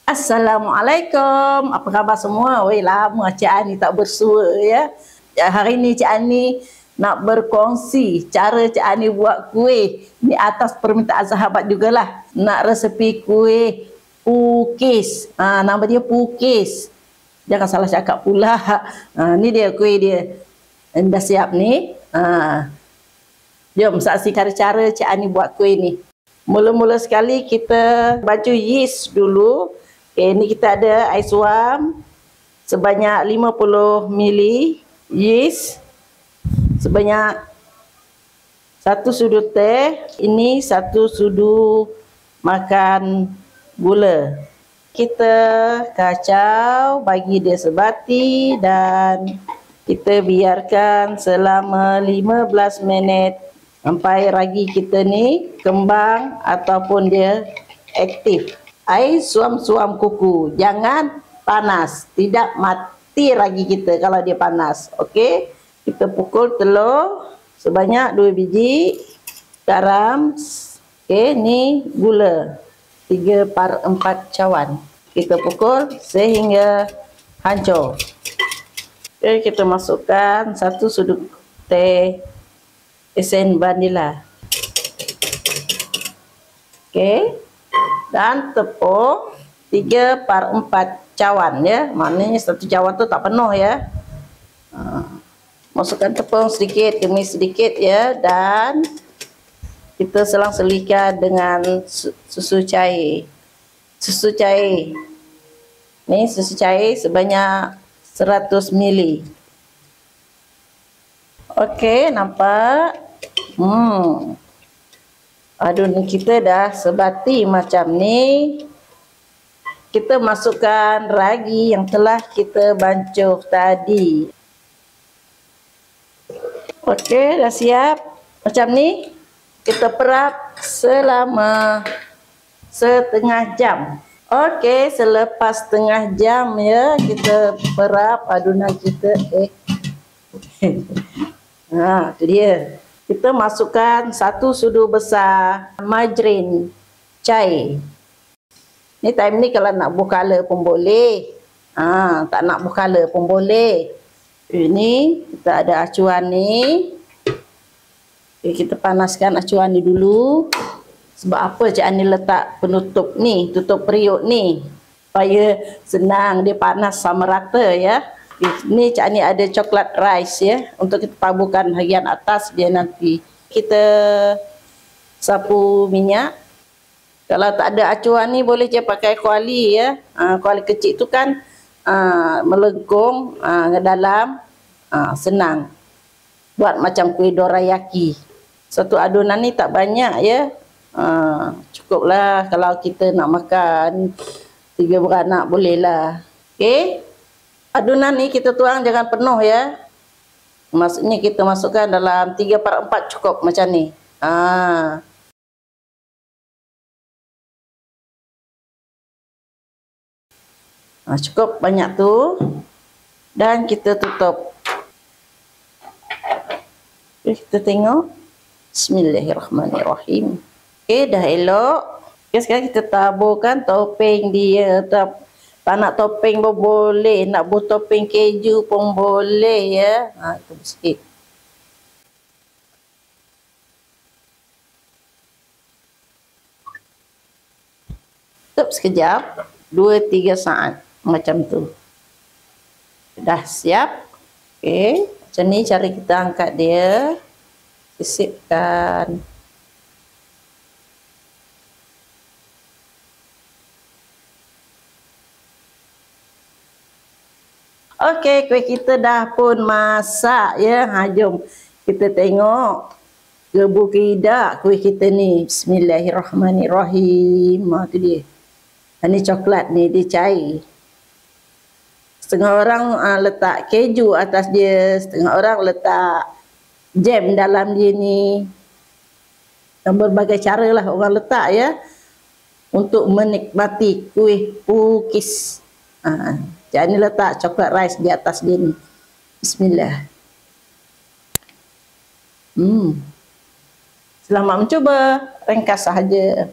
Assalamualaikum. Apa khabar semua? Weh, lama Cik Ani tak bersua ya. Hari ni Cik Ani nak berkongsi cara Cik Ani buat kuih. Ni atas permintaan sahabat jugalah. Nak resepi kuih pukis. Nama dia pukis. Jangan salah cakap pula. Ni dia kuih dia. Dah siap ni. Jom saksikan cara Cik Ani buat kuih ni. Mula-mula sekali kita baju yeast dulu. Ni kita ada ais wam sebanyak 50 ml, yeast sebanyak 1 sudu teh, ini 1 sudu makan gula. Kita kacau, bagi dia sebati dan kita biarkan selama 15 minit sampai ragi kita ni kembang ataupun dia aktif. Air suam-suam kuku, jangan panas, tidak mati ragi kita kalau dia panas. Okey, kita pukul telur sebanyak 2 biji, garam. Okey, ni gula 3/4 cawan. Kita pukul sehingga hancur. Okey, kita masukkan 1 sudu teh esen vanila. Okey. Dan tepung 3/4 cawan ya. Maknanya 1 cawan tu tak penuh ya. Masukkan tepung sedikit demi sedikit ya, dan kita selang-selihkan dengan susu cair. Susu cair. Ni susu cair sebanyak 100 ml. Okey, nampak? Adunan kita dah sebati macam ni. Kita masukkan ragi yang telah kita bancuh tadi. Okey, dah siap. Macam ni. Kita perap selama setengah jam. Okey, selepas setengah jam ya, kita perap adunan kita. Tu dia. Kita masukkan 1 sudu besar margarin cair. Ni time ni kalau nak buh color pun boleh. Tak nak buh color pun boleh. Ini kita ada acuan ni. Kita panaskan acuan ni dulu. Sebab apa Cik Ani letak penutup ni, tutup periuk ni, supaya senang dia panas sama rata ya. Ni Cik Ani ada coklat rice ya, untuk kita taburkan bahagian atas dia nanti. Kita sapu minyak. Kalau tak ada acuan ni boleh je pakai kuali ya. Kuali kecil tu kan melengkung ke dalam, senang. Buat macam kuih dorayaki. Satu adunan ni tak banyak ya. Cukuplah kalau kita nak makan 3 beranak bolehlah. Okey. Adunan ni kita tuang jangan penuh ya. Maksudnya kita masukkan dalam 3/4 cukup macam ni. Cukup banyak tu. Dan kita tutup. Kita tengok. Bismillahirrahmanirrahim. Okey, dah elok. Okay, sekarang kita taburkan topeng dia. Tak nak topeng pun boleh, nak buat topeng keju pun boleh ya. Itu sikit. Tutup sekejap, 2-3 saat macam tu. Dah siap. Okey, macam ni cara kita angkat dia. Sisipkan. Okey, kuih kita dah pun masak ya. Jom kita tengok gebu ke tidak kuih kita ni. Bismillahirrahmanirrahim. Tu dia. Ini coklat ni dia cair. Setengah orang letak keju atas dia, setengah orang letak jam dalam dia ni. Dan berbagai cara lah orang letak ya, untuk menikmati kuih pukis. Jangan ni letak coklat rice di atas dia ni. Bismillah. Selamat mencuba. Ringkas sahaja.